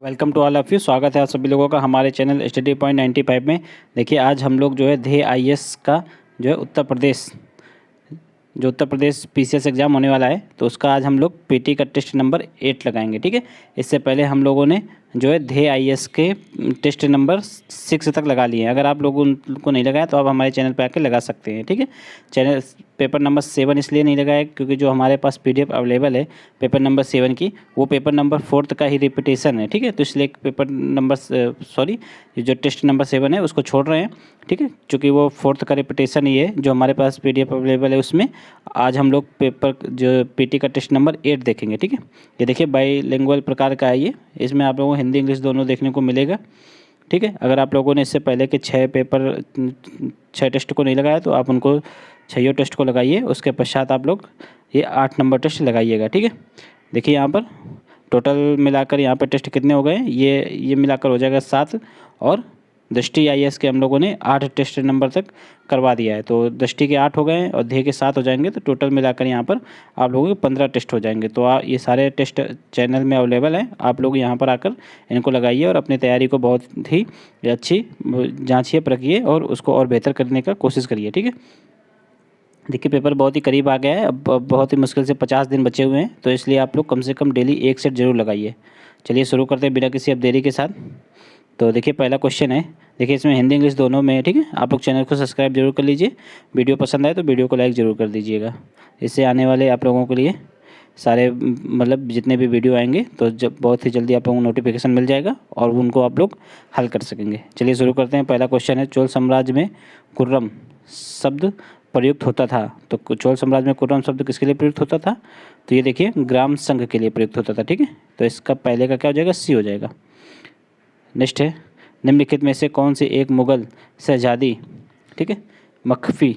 Welcome to all of you. स्वागत है आप सभी लोगों का हमारे चैनल स्टडी पॉइंट 95 में। देखिए आज हम लोग जो है ध्येय आईएएस का जो है उत्तर प्रदेश पीसीएस एग्ज़ाम होने वाला है, तो उसका आज हम लोग पीटी का टेस्ट नंबर 8 लगाएंगे। ठीक है, इससे पहले हम लोगों ने जो है ध्येय आईएएस के टेस्ट नंबर 6 तक लगा लिए हैं। अगर आप लोगों को नहीं लगाया तो आप हमारे चैनल पर आकर लगा सकते हैं। ठीक है, चैनल पेपर नंबर 7 इसलिए नहीं लगाया क्योंकि जो हमारे पास पीडीएफ अवेलेबल है पेपर नंबर 7 की, वो पेपर नंबर 4 का ही रिपीटेशन है। ठीक है, तो इसलिए पेपर नंबर जो टेस्ट नंबर 7 है उसको छोड़ रहे हैं। ठीक है, चूँकि वो 4 का रिपीटेशन ही है जो हमारे पास पीडीएफ अवेलेबल है, उसमें आज हम लोग पेपर जो पीटी का टेस्ट नंबर 8 देखेंगे। ठीक है, ये देखिए बाईलिंगुअल प्रकार का है ये, इसमें आप लोगों को हिंदी इंग्लिश दोनों देखने को मिलेगा। ठीक है, अगर आप लोगों ने इससे पहले के 6 टेस्ट को नहीं लगाया तो आप उनको 6 टेस्ट को लगाइए, उसके पश्चात आप लोग ये 8 नंबर टेस्ट लगाइएगा। ठीक है, देखिए यहाँ पर टोटल मिलाकर यहाँ पर टेस्ट कितने हो गए, ये मिलाकर हो जाएगा 7, और दृष्टि आईएएस के हम लोगों ने 8 टेस्ट नंबर तक करवा दिया है। तो दृष्टि के 8 हो गए और ध्येय के 7 हो जाएंगे, तो टोटल मिलाकर यहाँ पर आप लोगों के 15 टेस्ट हो जाएंगे। तो ये सारे टेस्ट चैनल में अवेलेबल हैं, आप लोग यहाँ पर आकर इनको लगाइए और अपनी तैयारी को बहुत ही अच्छी जांचिए परखिए और उसको और बेहतर करने का कोशिश करिए। ठीक है, देखिए पेपर बहुत ही करीब आ गया है, अब बहुत ही मुश्किल से 50 दिन बचे हुए हैं, तो इसलिए आप लोग कम से कम डेली 1 सेट जरूर लगाइए। चलिए शुरू करते हैं बिना किसी अब देरी के साथ। तो देखिए पहला क्वेश्चन है, देखिए इसमें हिंदी इंग्लिश दोनों में है। ठीक है, आप लोग चैनल को सब्सक्राइब जरूर कर लीजिए, वीडियो पसंद आए तो वीडियो को लाइक ज़रूर कर दीजिएगा। इससे आने वाले आप लोगों के लिए सारे मतलब जितने भी वीडियो आएंगे तो जब बहुत ही जल्दी आप लोगों को नोटिफिकेशन मिल जाएगा और उनको आप लोग हल कर सकेंगे। चलिए शुरू करते हैं। पहला क्वेश्चन है, चोल साम्राज्य में कुर्रम शब्द प्रयुक्त होता था। तो चोल साम्राज्य में कुर्रम शब्द किसके लिए प्रयुक्त होता था? तो ये देखिए ग्राम संघ के लिए प्रयुक्त होता था। ठीक है, तो इसका पहले का क्या हो जाएगा, सी हो जाएगा। नेक्स्ट है, निम्नलिखित में से कौन सी एक मुगल शहजादी, ठीक है, मखफी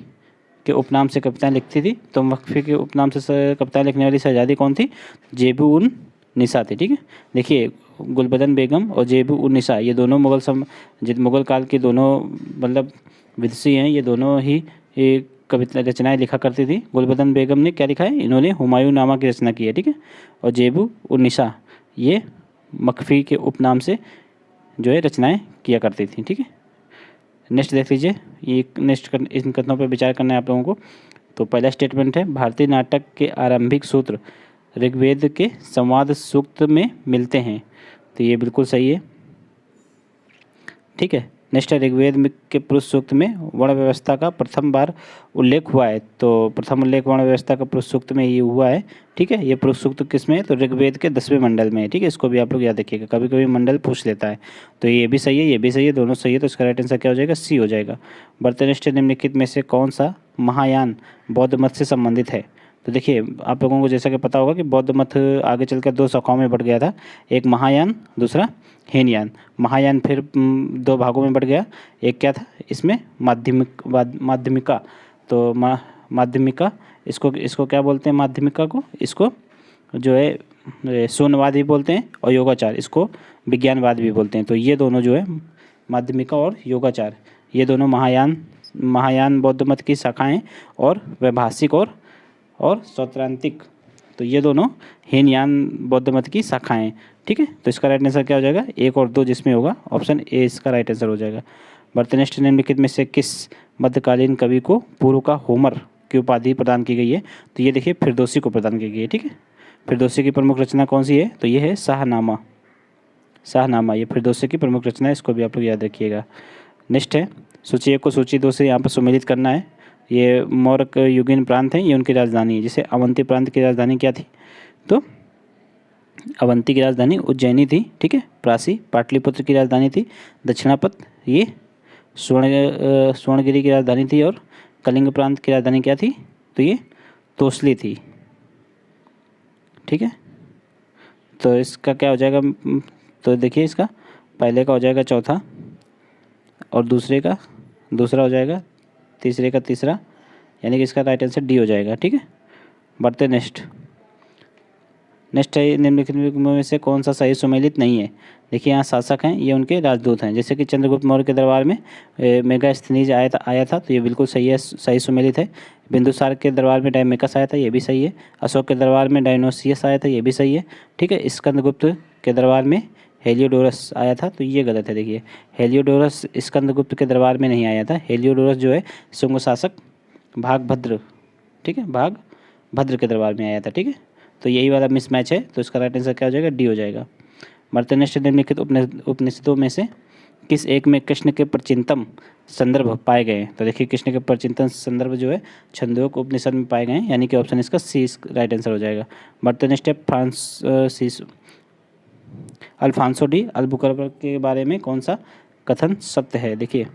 के उपनाम से कविताएं लिखती थी? तो मखफी के उपनाम से कविताएं लिखने वाली शहजादी कौन थी? जेबू उन निसा थी। ठीक है, देखिए गुलबदन बेगम और जेबू उन निसा ये दोनों मुगल काल के दोनों मतलब विदुषी हैं। ये दोनों ही कविता रचनाएं लिखा करती थी। गुलबदन बेगम ने क्या लिखा है, इन्होंने हुमायूं नामा की रचना की है। ठीक है, और जेबू उन निसा ये मखफी के उपनाम से जो है रचनाएं किया करती थी। ठीक है, नेक्स्ट देख लीजिए, ये नेक्स्ट इन कथनों पर विचार करना है आप लोगों को। तो पहला स्टेटमेंट है, भारतीय नाटक के आरंभिक सूत्र ऋग्वेद के संवाद सूक्त में मिलते हैं। तो ये बिल्कुल सही है। ठीक है, नेक्स्ट है, ऋग्वेद के पुरुष सूक्त में वर्ण व्यवस्था का प्रथम बार उल्लेख हुआ है। तो प्रथम उल्लेख वर्ण व्यवस्था का पुरुष सूक्त में ये हुआ है। ठीक है, ये पुरुष सूक्त किस में है? तो ऋग्वेद के 10वें मंडल में है। ठीक है, इसको भी आप लोग याद रखिएगा, कभी कभी मंडल पूछ लेता है। तो ये भी सही है, ये भी सही है, दोनों सही है। तो इसका राइट आंसर क्या हो जाएगा, सी हो जाएगा। बर्तनिष्ठ निम्नलिखित में से कौन सा महायान बौद्ध मत से संबंधित है? तो देखिए आप लोगों को जैसा कि पता होगा कि बौद्ध मत आगे चलकर 2 शाखाओं में बढ़ गया था, एक महायान दूसरा हीनयान। महायान फिर 2 भागों में बढ़ गया, एक क्या था इसमें माध्यमिका। तो माध्यमिका इसको क्या बोलते हैं, माध्यमिका को इसको जो है शून्यवाद भी बोलते हैं, और योगाचार इसको विज्ञानवाद भी बोलते हैं। तो ये दोनों जो है माध्यमिका और योगाचार ये दोनों महायान बौद्ध मत की शाखाएं, और वैभाषिक और सौत्रांतिक तो ये दोनों हीनयान बौद्ध मत की शाखाएं। ठीक है, तो इसका राइट आंसर क्या हो जाएगा, 1 और 2 जिसमें होगा ऑप्शन ए इसका राइट आंसर हो जाएगा। बर्तनिष्ठ निम्नलिखित में से किस मध्यकालीन कवि को पूर्व का होमर की उपाधि प्रदान की गई है? तो ये देखिए फिरदौसी को प्रदान की गई है। ठीक है, फिरदौसी की प्रमुख रचना कौन सी है? तो ये है शाहनामा ये फिरदौसी की प्रमुख रचना है, इसको भी आप लोग याद रखिएगा। नेक्स्ट है, सूची 1 को सूची 2 से यहाँ पर सुमेलित करना है। ये मौर्य युगीन प्रांत है, ये उनकी राजधानी है। जैसे अवंती प्रांत की राजधानी क्या थी? तो अवंती की राजधानी उज्जैनी थी। ठीक है, प्रासी पाटलिपुत्र की राजधानी थी। दक्षिणापथ ये स्वर्णगिरी की राजधानी थी, और कलिंग प्रांत की राजधानी क्या थी? तो ये तोसली थी। ठीक है, तो इसका क्या हो जाएगा, तो देखिए इसका पहले का हो जाएगा चौथा, और दूसरे का दूसरा हो जाएगा, तीसरे का तीसरा, यानी कि इसका राइट आंसर डी हो जाएगा। ठीक है, बढ़ते नेक्स्ट है, निम्नलिखित में से कौन सा सही सुमेलित नहीं है? देखिए यहाँ शासक हैं, ये उनके राजदूत हैं। जैसे कि चंद्रगुप्त मौर्य के दरबार में मेगास्थनीज आया था, तो ये बिल्कुल सही है, सही सुमेलित है। बिंदुसार के दरबार में डायमेकस आया था, ये भी सही है। अशोक के दरबार में डायनोसियस आया था, ये भी सही है। ठीक है, स्कंदगुप्त के दरबार में हेलियोडोरस आया था, तो ये गलत है। देखिए हेलियोडोरस स्कंदगुप्त के दरबार में नहीं आया था। हेलियोडोरस जो है शुंग शासक भागभद्र, ठीक है, भागभद्र के दरबार में आया था, ठीक है। तो यही वाला मिसमैच है, तो इसका राइट आंसर क्या हो जाएगा, डी हो जाएगा। मर्त्यनिष्ठ निम्नलिखित उपनिषदों में से किस एक में कृष्ण के प्रचिंतम संदर्भ पाए गए हैं? तो देखिए कृष्ण के प्रचिंतन संदर्भ जो है छंदोग उपनिषद में पाए गए हैं, यानी कि ऑप्शन इसका सी राइट आंसर हो जाएगा। मर्त्यनिष्ठ फ्रांसिस अल्फांसो डी अल्बुकर्क के बारे में कौन सा कथन सत्य है? देखिए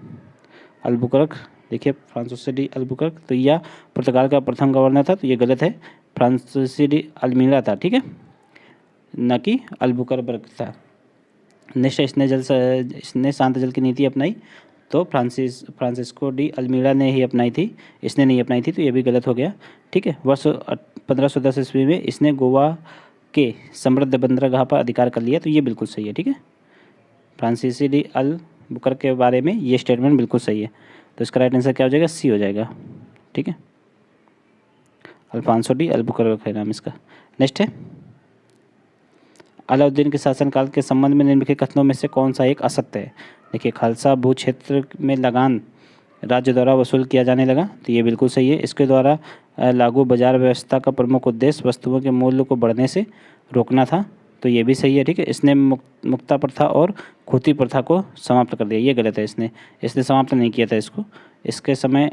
अल्बुकर्क, देखिए फ्रांसिस डी अल्बुकर्क, तो यह पुर्तगाल का प्रथम गवर्नर था, तो ये गलत है, फ्रांसिस डी अल्मीरा था, ठीक है, न कि अल्बुकर्क था। नेक्स्ट, इसने शांत जल की नीति अपनाई, तो फ्रांसिस्को डी अल्मीरा ने ही अपनाई थी, इसने नहीं अपनाई थी, तो ये भी गलत हो गया, ठीक है। वर्ष 1510 ईस्वी में इसने गोवा के समृद्ध बंदरगाह पर अधिकार कर लिया, तो ये बिल्कुल सही है, ठीक है। फ्रांसिस डी अल्बुकर्क के बारे में ये स्टेटमेंट बिल्कुल सही है, तो इसका राइट आंसर क्या हो जाएगा, सी हो जाएगा, ठीक है। अल्फांसो डी अल्बुकर्क है नाम इसका। नेक्स्ट है, अलाउद्दीन के शासनकाल के संबंध में निम्नलिखित कथनों में से कौन सा एक असत्य है? देखिए खालसा भू क्षेत्र में लगान राज्य द्वारा वसूल किया जाने लगा, तो ये बिल्कुल सही है। इसके द्वारा लागू बाजार व्यवस्था का प्रमुख उद्देश्य वस्तुओं के मूल्य को बढ़ने से रोकना था, तो ये भी सही है, ठीक है। इसने मुक्ता प्रथा और खूती प्रथा को समाप्त कर दिया, ये गलत है, इसने समाप्त नहीं किया था इसको। इसके समय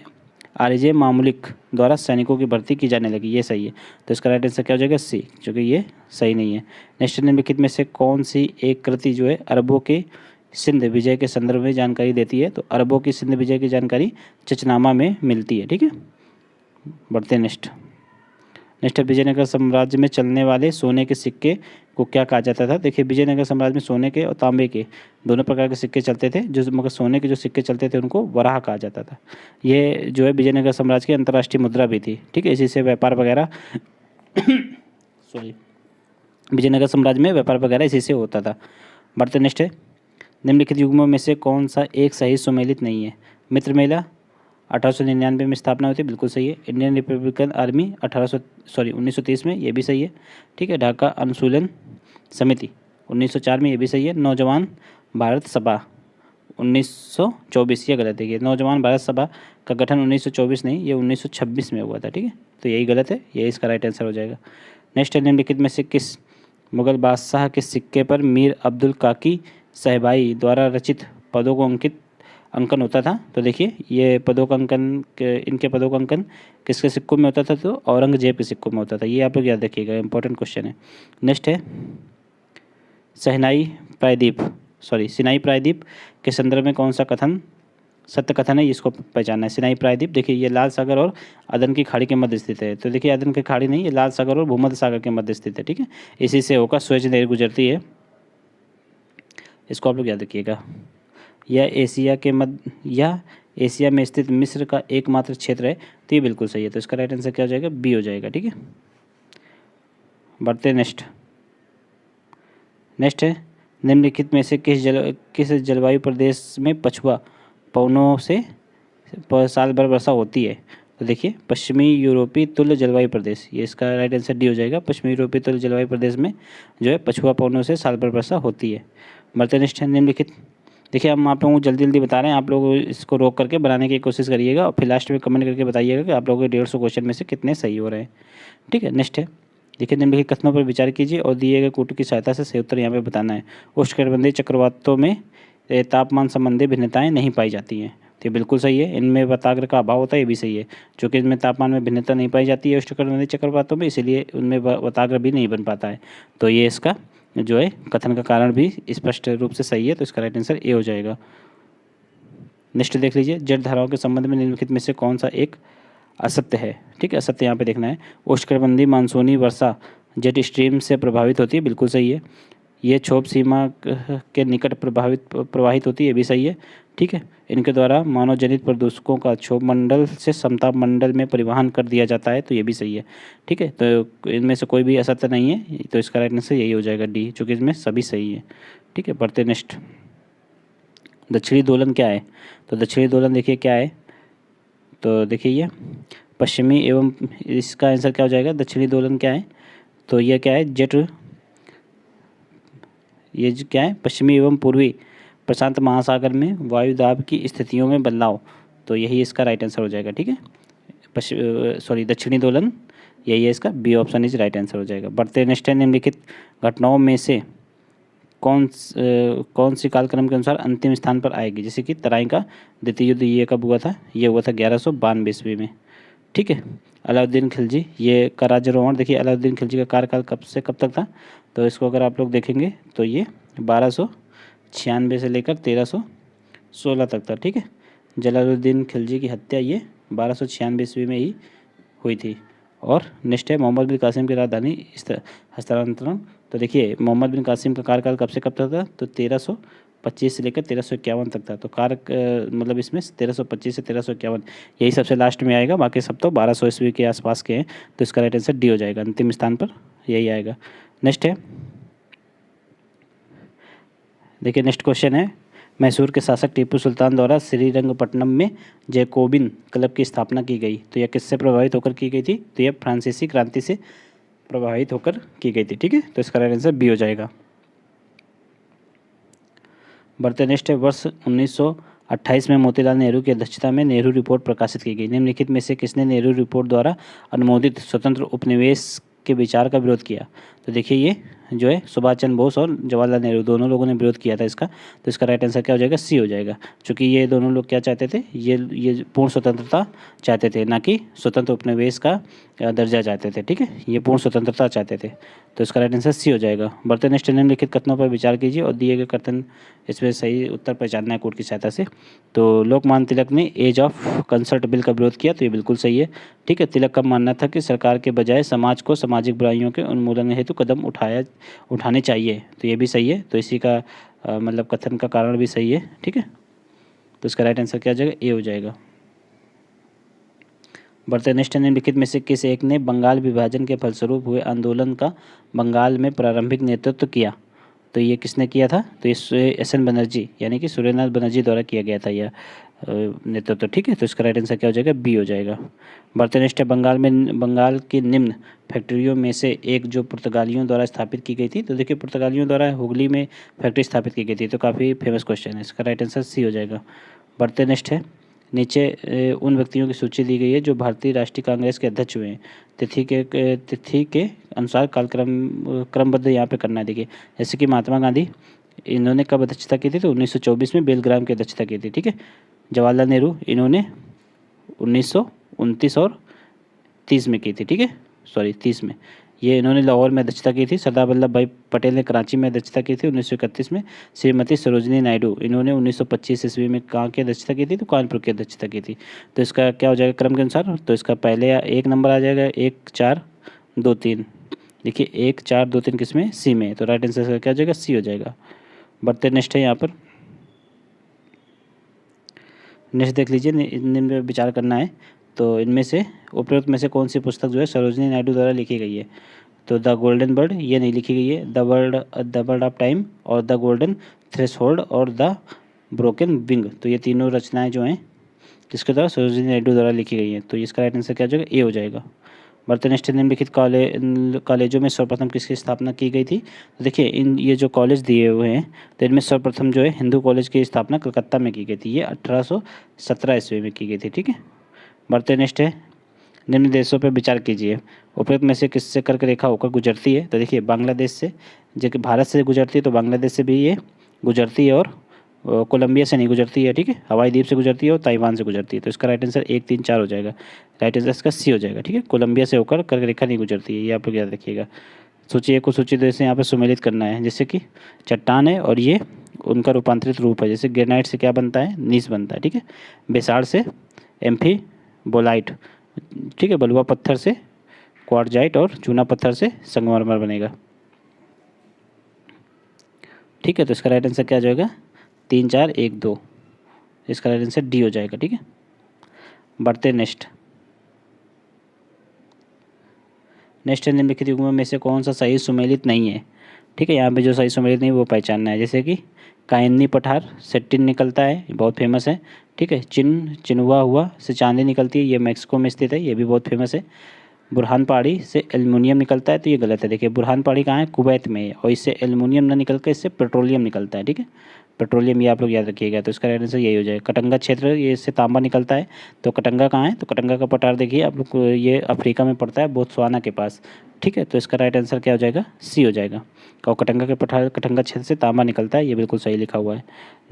आरजे मामूलिक द्वारा सैनिकों की भर्ती की जाने लगी, ये सही है, तो इसका राइट आंसर क्या हो जाएगा, सी, क्योंकि ये सही नहीं है। नेक्स्ट, निम्नलिखित में से कौन सी एक कृति जो है अरबों के सिंध विजय के संदर्भ में जानकारी देती है? तो अरबों की सिंध विजय की जानकारी चचनामा में मिलती है, ठीक है। बढ़ते नेक्स्ट, विजयनगर साम्राज्य में चलने वाले सोने के सिक्के को क्या कहा जाता था? देखिए विजयनगर साम्राज्य में सोने के और तांबे के दोनों प्रकार के सिक्के चलते थे, जो मगर सोने के जो सिक्के चलते थे उनको वराह कहा जाता था। ये जो है विजयनगर साम्राज्य की अंतर्राष्ट्रीय मुद्रा भी थी, ठीक है, इसी से व्यापार वगैरह सॉरी, विजयनगर साम्राज्य में व्यापार वगैरह इसी से होता था। बढ़ते नेक्स्ट है, निम्नलिखित युग्मों में से कौन सा एक सही सुमेलित नहीं है? मित्र मेला 1899 में स्थापना हुई थी, बिल्कुल सही है। इंडियन रिपब्लिकन आर्मी 1930 में, ये भी सही है, ठीक है। ढाका अनुशीलन समिति 1904 में, ये भी सही है। नौजवान भारत सभा 1924, ये गलत है। नौजवान भारत सभा का गठन 1924 नहीं, ये 1926 में हुआ था, ठीक है, तो यही गलत है, ये इसका राइट आंसर हो जाएगा। नेक्स्ट, निम्नलिखित में से किस मुगल बादशाह के सिक्के पर मीर अब्दुल काकी साहिबाई द्वारा रचित पदों को अंकन होता था? तो देखिए ये पदों का अंकन, इनके पदों का अंकन किसके सिक्कों में होता था? तो औरंगजेब के सिक्कों में होता था, ये आप लोग याद रखिएगा, इंपॉर्टेंट क्वेश्चन है। नेक्स्ट है, सिनाई प्रायद्वीप के संदर्भ में कौन सा कथन सत्य कथन है, इसको पहचानना है। सिनाई प्रायद्वीप, देखिए ये लाल सागर और अदन की खाड़ी के मध्य स्थित है, तो देखिए अदन की खाड़ी नहीं, ये लाल सागर और भूमध्य सागर के मध्य स्थित है, ठीक है, इसी से होकर सुएज नहर गुजरती है, इसको आप लोग याद रखिएगा। यह एशिया में स्थित मिस्र का एकमात्र क्षेत्र है, तो ये बिल्कुल सही है, तो इसका राइट आंसर क्या हो जाएगा, बी हो जाएगा, ठीक है। बढ़ते नेक्स्ट है, निम्नलिखित में से किस जलवायु प्रदेश में पछुआ पवनों से साल भर वर्षा होती है? तो देखिए पश्चिमी यूरोपीय तुल्य जलवायु प्रदेश, ये इसका राइट आंसर डी हो जाएगा। पश्चिमी यूरोपीय तुल्य जलवायु प्रदेश में जो है पछुआ पवनों से साल भर वर्षा होती है। बढ़ते नेक्स्ट है, निम्नलिखित, देखिए हम आप लोगों को जल्दी जल्दी बता रहे हैं, आप लोग इसको रोक करके बनाने की कोशिश करिएगा और फिर लास्ट में कमेंट करके बताइएगा कि आप लोगों के 150 क्वेश्चन में से कितने सही हो रहे हैं, ठीक है। नेक्स्ट है, देखिए निम्नलिखित कथनों पर विचार कीजिए और दिए गए कोटि की सहायता से सही उत्तर यहाँ पे बताना है। उष्णकटिबंधीय चक्रवातों में तापमान संबंधी भिन्नताएं नहीं पाई जाती हैं, तो ये बिल्कुल सही है। इनमें वताग्र का अभाव होता है, ये भी सही है, क्योंकि इनमें तापमान में भिन्नता नहीं पाई जाती है उष्णकटिबंधीय चक्रवातों में, इसीलिए उनमें वताग्र भी नहीं बन पाता है, तो ये इसका जो है कथन का कारण भी स्पष्ट रूप से सही है, तो इसका राइट आंसर ए हो जाएगा। नेक्स्ट देख लीजिए, जल धाराओं के संबंध में निम्नलिखित में से कौन सा एक असत्य है? ठीक है, असत्य यहाँ पे देखना है। उष्णकटिबंधीय मानसूनी वर्षा जेट स्ट्रीम से प्रभावित होती है, बिल्कुल सही है। ये क्षोभ सीमा के निकट प्रवाहित होती है, ये भी सही है, ठीक है। इनके द्वारा मानव जनित प्रदूषकों का क्षोभ मंडल से समताप मंडल में परिवहन कर दिया जाता है, तो ये भी सही है, ठीक है। तो इनमें से कोई भी असत्य नहीं है, तो इसका राइट आंसर यही हो जाएगा डी, चूँकि इसमें सभी सही है, ठीक है। बढ़ते नेक्स्ट, दक्षिणी दोलन क्या है? तो दक्षिणी दोलन देखिए क्या है, तो देखिए ये पश्चिमी एवं, इसका आंसर क्या हो जाएगा, दक्षिणी दोलन क्या है, तो यह क्या है, जेट ये जो क्या है, पश्चिमी एवं पूर्वी प्रशांत महासागर में वायु दाब की स्थितियों में बदलाव, तो यही इसका राइट आंसर हो जाएगा। ठीक है, दक्षिणी दोलन, यही है इसका, B option is right answer हो जाएगा। बढ़ते नेक्स्ट है, निम्नलिखित घटनाओं में से कौन सी कालक्रम के अनुसार अंतिम स्थान पर आएगी। जैसे कि तराई का द्वितीय युद्ध ये कब हुआ था, ये हुआ था 1192 ईस्वी में। ठीक है, अलाउद्दीन खिलजी ये का राज्यारोहण, देखिए अलाउद्दीन खिलजी का कार्यकाल कब से कब तक था, तो इसको अगर आप लोग देखेंगे तो ये 1296 से लेकर 1316 तक था। ठीक है, जलालुद्दीन खिलजी की हत्या ये 1296 ईस्वी में ही हुई थी। और नेक्स्ट है, मोहम्मद बिन कासिम की राजधानी हस्तांतरण, तो देखिए मोहम्मद बिन कासिम का कार्यकाल कब से कब तक था, तो 1325 से लेकर 1351 तक था। तो मतलब इसमें 1325 से 1351 यही सबसे लास्ट में आएगा, बाकी सब तो 1200 ईस्वी के आसपास के हैं। तो इसका राइट आंसर डी हो जाएगा, अंतिम स्थान पर यही आएगा। नेक्स्ट है, देखिए नेक्स्ट क्वेश्चन है, मैसूर के शासक टीपू सुल्तान द्वारा श्रीरंगपट्टनम में जैकोबिन क्लब की स्थापना की गई, तो यह किससे प्रभावित होकर की गई थी, तो यह फ्रांसीसी क्रांति से प्रभावित होकर की गई थी। ठीक है, तो इसका राइट आंसर बी हो जाएगा। बढ़ते नेक्स्ट है, वर्ष 1928 में मोतीलाल नेहरू की अध्यक्षता में नेहरू रिपोर्ट प्रकाशित की गई। निम्नलिखित में से किसने नेहरू रिपोर्ट द्वारा अनुमोदित स्वतंत्र उपनिवेश के विचार का विरोध किया, तो देखिए ये जो है सुभाष चंद्र बोस और जवाहरलाल नेहरू दोनों लोगों ने विरोध किया था इसका। तो इसका राइट आंसर क्या हो जाएगा, सी हो जाएगा, क्योंकि ये दोनों लोग क्या चाहते थे, ये पूर्ण स्वतंत्रता चाहते थे, ना कि स्वतंत्र उपनिवेश का दर्जा चाहते थे। ठीक है, ये पूर्ण स्वतंत्रता चाहते थे, तो इसका राइट आंसर सी हो जाएगा। बढ़ते नेक्स्ट, निम्नलिखित कथनों पर विचार कीजिए और दिए गए कथन इसमें सही उत्तर पहचानना है कोड की सहायता से। तो लोकमान्य तिलक ने एज ऑफ कंसर्ट बिल का विरोध किया, तो ये बिल्कुल सही है। ठीक है, तिलक का मानना था कि सरकार के बजाय समाज को सामाजिक बुराइयों के उन्मूलन हेतु कदम उठाने चाहिए, तो ये भी सही है। तो इसी का मतलब कथन का कारण भी सही है। ठीक है, तो इसका राइट आंसर क्या हो जाएगा, ए हो जाएगा। बढ़ते नेक्स्ट, निम्नलिखित में से किस एक ने बंगाल विभाजन के फलस्वरूप हुए आंदोलन का बंगाल में प्रारंभिक नेतृत्व किया, तो ये किसने किया था, तो ये एस.एन. बनर्जी यानी कि सूर्यनाथ बनर्जी द्वारा किया गया था यह नेतृत्व। ठीक है, तो इसका राइट आंसर क्या हो जाएगा, बी हो जाएगा। बढ़ते नेक्स्ट है, बंगाल की निम्न फैक्ट्रियों में से एक जो पुर्तगालियों द्वारा स्थापित की गई थी, तो देखिए पुर्तगालियों द्वारा हुगली में फैक्ट्री स्थापित की गई थी, तो काफ़ी फेमस क्वेश्चन है, इसका राइट आंसर सी हो जाएगा। बढ़ते नेक्स्ट है, नीचे उन व्यक्तियों की सूची दी गई है जो भारतीय राष्ट्रीय कांग्रेस के अध्यक्ष हुए हैं, तिथि के अनुसार क्रमबद्ध यहाँ पे करना है। देखिए जैसे कि महात्मा गांधी, इन्होंने कब अध्यक्षता की थी, तो 1924 में बेलग्राम की अध्यक्षता की थी। ठीक है, जवाहरलाल नेहरू इन्होंने 1929 और 30 में की थी। ठीक है, सॉरी 30 में, ये इन्होंने लाहौर में अध्यक्षता की थी। सरदार वल्लभ भाई पटेल ने कराची में अध्यक्षता की थी 1931 में। श्रीमती सरोजिनी नायडू इन्होंने 1925 ईस्वी में कहाँ की अध्यक्षता की थी, तो कानपुर की अध्यक्षता की थी। तो इसका क्या हो जाएगा क्रम के अनुसार, तो इसका पहले एक नंबर आ जाएगा 1 4 2 3, देखिए 1 4 2 3 किस में, सी में, तो राइट आंसर क्या हो जाएगा, सी हो जाएगा। बढ़ते नेक्स्ट है, यहाँ पर नेक्स्ट देख लीजिए, निम्न पे विचार करना है। तो इनमें से उपरोक्त में से कौन सी पुस्तक जो है सरोजिनी नायडू द्वारा लिखी गई है, तो द गोल्डन बर्ड ये नहीं लिखी गई है, द वर्ड ऑफ टाइम और द गोल्डन थ्रेशोल्ड और द ब्रोकन विंग, तो ये तीनों रचनाएं जो हैं किसके द्वारा, सरोजिनी नायडू द्वारा लिखी गई हैं, तो इसका राइट आंसर क्या हो जाएगा, ए हो जाएगा। बढ़ते नेक्स्ट, निम्नलिखित कॉलेजों में सर्वप्रथम किसकी स्थापना की गई थी, तो देखिए ये जो कॉलेज दिए हुए हैं, तो इनमें सर्वप्रथम जो है हिंदू कॉलेज की स्थापना कलकत्ता में की गई थी, ये 1817 ईस्वी में की गई थी। ठीक है, बढ़ते नेक्स्ट है, निम्न देशों पर विचार कीजिए, उपरोक्त में से किससे कर्क रेखा होकर गुजरती है, तो देखिए बांग्लादेश से, जो कि भारत से गुजरती है, तो बांग्लादेश से भी ये गुजरती है और कोलंबिया से नहीं गुजरती है। ठीक है, हवाई द्वीप से गुजरती है और ताइवान से गुजरती है, तो इसका राइट आंसर 1 3 4 हो जाएगा, राइट आंसर इसका सी हो जाएगा। ठीक है, कोलंबिया से होकर कर्क रेखा नहीं गुजरती है, ये आप लोग याद रखिएगा। सूची 1 को सूची 2 से यहाँ पर सुमेलित करना है, जैसे कि चट्टान है और ये उनका रूपांतरित रूप है, जैसे ग्रेनाइट से क्या बनता है, नीस बनता है। ठीक है, बेसाड़ से एम्फीबोलाइट, ठीक है, बलुआ पत्थर से क्वार्टजाइट और चूना पत्थर से संगमरमर बनेगा। ठीक है, तो इसका राइट आंसर क्या हो जाएगा, 3 4 1 2, इसका राइट आंसर डी हो जाएगा। ठीक है, बढ़ते नेक्स्ट निम्नलिखित युग्मों में से कौन सा सही सुमेलित नहीं है। ठीक है, यहाँ पे जो सही सुमेलित नहीं वो पहचानना है, जैसे कि कायनी पठार से टिन निकलता है, बहुत फेमस है। ठीक है, चिन्हुआ हुआ से चांदी निकलती है, ये मैक्सिको में स्थित है, ये भी बहुत फेमस है। बुरहान पहाड़ी से एल्युमिनियम निकलता है, तो ये गलत है। देखिए बुरहान पहाड़ी कहाँ है, कुवैत में है, और इससे एल्युमिनियम ना निकल कर इससे पेट्रोलियम निकलता है, ठीक है, पेट्रोलियम, ये आप लोग याद रखिएगा। तो इसका राइट आंसर यही हो जाएगा। कटंगा क्षेत्र, ये इससे तांबा निकलता है, तो कटंगा कहाँ है, तो कटंगा का पठार देखिए आप लोग को, ये अफ्रीका में पड़ता है, बोत्सवाना के पास, ठीक है। तो इसका राइट आंसर क्या हो जाएगा, सी हो जाएगा। और कटंगा के पठार, कटंगा क्षेत्र से तांबा निकलता है, ये बिल्कुल सही लिखा हुआ है।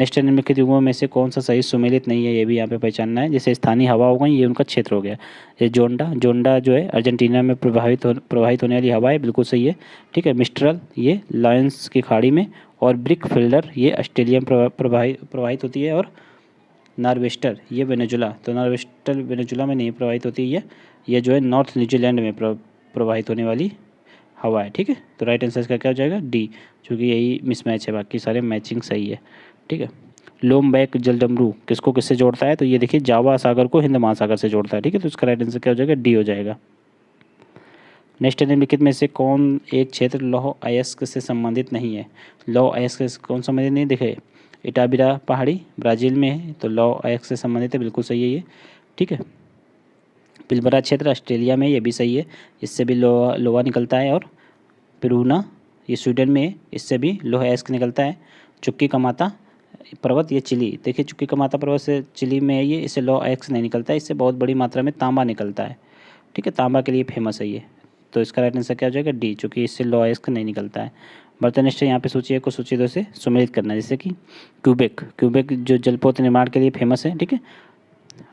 नेक्स्ट, निम्नलिखित युगों में से कौन सा सही सुमेलित नहीं है, ये भी यहाँ पे पहचानना है। जैसे स्थानीय हवा हो गई, ये उनका क्षेत्र हो गया। ये जोंडा जो है अर्जेंटीना में प्रवाहित होने वाली हवा है, बिल्कुल सही है, ठीक है। मिस्ट्रल ये लॉयंस की खाड़ी में, और ब्रिक फिल्डर ये ऑस्ट्रेलिया में प्रवाहित होती है, और नॉर्वेस्टर ये वेनेजुला, तो नॉर्वेस्टर वेनेजुला में नहीं प्रवाहित होती है, ये जो है नॉर्थ न्यूजीलैंड में प्रवाहित होने वाली हवा है, ठीक है। तो राइट आंसर इसका क्या हो जाएगा, डी, क्योंकि यही मिसमैच है, बाकी सारे मैचिंग सही है, ठीक है। लोमबैक जलडमरू किसको किससे जोड़ता है, तो ये देखिए जावा सागर को हिंद महासागर से जोड़ता है, ठीक है। तो इसका राइट आंसर क्या हो जाएगा, डी हो जाएगा। नेक्स्ट, निम्नलिखित में से कौन एक क्षेत्र लौह अयस्क से संबंधित नहीं है। लौह अयस्क से कौन संबंधित नहीं, देखे इटाबिरा पहाड़ी ब्राज़ील में है, तो लौह अयस्क से संबंधित है, बिल्कुल सही है ये, ठीक है। पिलबरा क्षेत्र ऑस्ट्रेलिया में, ये भी सही है, इससे भी लोहा निकलता है। और पिरूना ये स्वीडन में है, इससे भी लोहा अयस्क निकलता है। चुक्की का माता पर्वत ये चिली, देखिए चुक्की का माता पर्वत से चिली में है ये, इससे लोहा अयस्क नहीं निकलता है, इससे बहुत बड़ी मात्रा में तांबा निकलता है, ठीक है, तांबा के लिए फेमस है ये। तो इसका राइट आंसर क्या हो जाएगा, डी, चूँकि इससे लोहा अयस्क नहीं निकलता है। बर्तन निष्ठ यहाँ पे सूची 1 को सूची 2 से सुमेलित करना है, जैसे कि क्यूबेक जो जलपोत निर्माण के लिए फेमस है, ठीक है।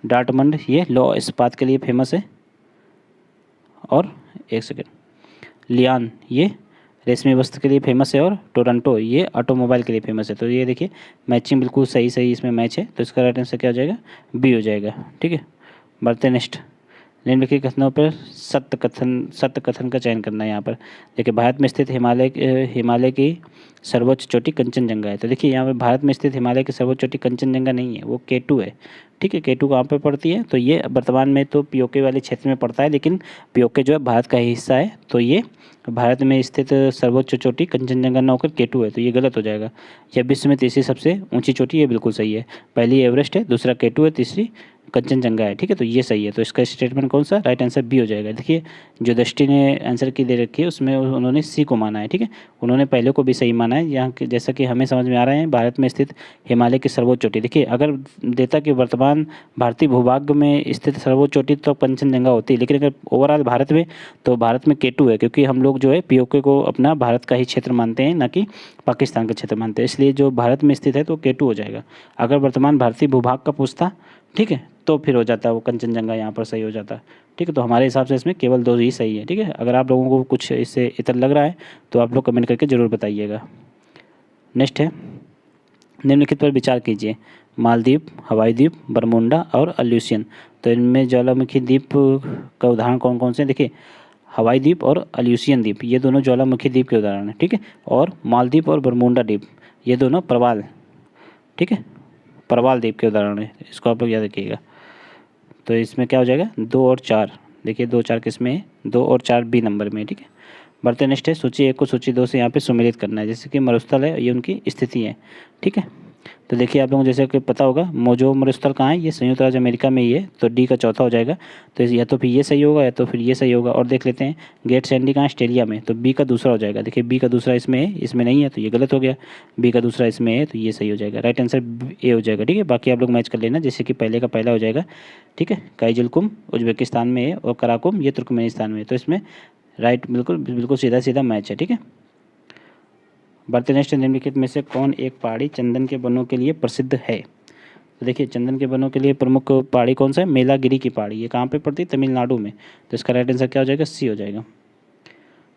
डार्टमंड ये लौह इस्पात के लिए फेमस है। और एक सेकेंड, लियान ये रेशमी वस्त्र के लिए फेमस है। और टोरंटो ये ऑटोमोबाइल के लिए फेमस है। तो ये देखिए मैचिंग बिल्कुल सही सही इसमें मैच है, तो इसका राइट आंसर क्या हो जाएगा, बी हो जाएगा, ठीक है। बढ़ते नेक्स्ट, निम्नलिखित कथनों पर सत्य कथन का चयन करना है। यहाँ पर देखिए भारत में स्थित हिमालय की सर्वोच्च चोटी कंचनजंगा है। तो देखिए यहाँ पे भारत में स्थित हिमालय की सर्वोच्च चोटी कंचनजंगा नहीं है, वो K2 है, ठीक है। K2 कहाँ पे पड़ती है, तो ये वर्तमान में तो पीओके वाले क्षेत्र में पड़ता है, लेकिन पीओके जो है भारत का ही हिस्सा है, तो ये भारत में स्थित सर्वोच्च चोटी कंचनजंगा न होकर K2 है, तो ये गलत हो जाएगा। यह विश्व में तीसरी सबसे ऊंची चोटी, ये बिल्कुल सही है। पहली एवरेस्ट है, दूसरा K2 है, तीसरी कंचनजंगा है, ठीक है। तो ये सही है, तो इसका स्टेटमेंट कौन सा, राइट आंसर बी हो जाएगा। देखिए जो दृष्टि ने आंसर की दे रखी है उसमें उन्होंने सी को माना है, ठीक है, उन्होंने पहले को भी सही माना है। यहाँ जैसा कि हमें समझ में आ रहा है भारत में स्थित हिमालय की सर्वोच्च चोटी, देखिए अगर देता कि वर्तमान भारतीय भूभाग में स्थित सर्वोच्च चोटी तो कंचनजंगा होती है, लेकिन अगर ओवरऑल भारत में, तो भारत में K2 है, क्योंकि हम लोग जो है पीओके को अपना भारत का ही क्षेत्र मानते हैं, ना कि पाकिस्तान का क्षेत्र मानते हैं, इसलिए जो भारत में स्थित है तो K2 हो जाएगा। अगर वर्तमान भारतीय भूभाग का पूछता, ठीक है, तो फिर हो जाता है वो कंचनजंगा यहाँ पर सही हो जाता है, ठीक है। तो हमारे हिसाब से इसमें केवल 2 ही सही है, ठीक है। अगर आप लोगों को कुछ इससे इतर लग रहा है तो आप लोग कमेंट करके ज़रूर बताइएगा। नेक्स्ट है, निम्नलिखित पर विचार कीजिए, मालदीव, हवाई द्वीप, बरमुंडा और अल्यूशियन। तो इनमें ज्वालामुखी द्वीप का उदाहरण कौन कौन से हैं, देखिए हवाई द्वीप और अल्यूशियन द्वीप ये दोनों ज्वालामुखी द्वीप के उदाहरण हैं, ठीक है। और मालदीव और बरमुंडा द्वीप ये दोनों प्रवाल, ठीक है, प्रवाल द्वीप के उदाहरण है, इसको आप लोग याद रखिएगा। तो इसमें क्या हो जाएगा, 2 और 4, देखिए 2 4 किस में है, 2 और 4 बी नंबर में, ठीक है। बढ़ते नेक्स्ट है, सूची 1 को सूची 2 से यहाँ पे सुमेलित करना है, जैसे कि मरुस्थल है, ये उनकी स्थिति है, ठीक है। तो देखिए आप लोगों को जैसे कि पता होगा मोजो मरुस्थल कहाँ है, ये संयुक्त राज्य अमेरिका में ही है, तो डी का चौथा हो जाएगा। तो या तो फिर ये सही होगा या तो फिर ये सही होगा। और देख लेते हैं गेट सैंडी कहाँ, ऑस्ट्रेलिया में, तो बी का दूसरा हो जाएगा। देखिए बी का दूसरा इसमें है, इसमें नहीं है, तो ये गलत हो गया। बी का दूसरा इसमें है, तो ये सही हो जाएगा, राइट आंसर ए हो जाएगा, ठीक है। बाकी आप लोग मैच कर लेना, जैसे कि पहले का पहला हो जाएगा, ठीक है। काइजुलकुम उज्बेकिस्तान में है और कराकुम ये तुर्कमेनिस्तान में है, तो इसमें राइट बिल्कुल सीधा सीधा मैच है, ठीक है। बढ़ते नेक्स्ट, निम्नलिखित में से कौन एक पहाड़ी चंदन के वनों के लिए प्रसिद्ध है। तो देखिए चंदन के वनों के लिए प्रमुख पहाड़ी कौन सा है, मेलागिरी की पहाड़ी, ये कहाँ पे पड़ती है, तमिलनाडु में, तो इसका राइट आंसर क्या हो जाएगा, सी हो जाएगा।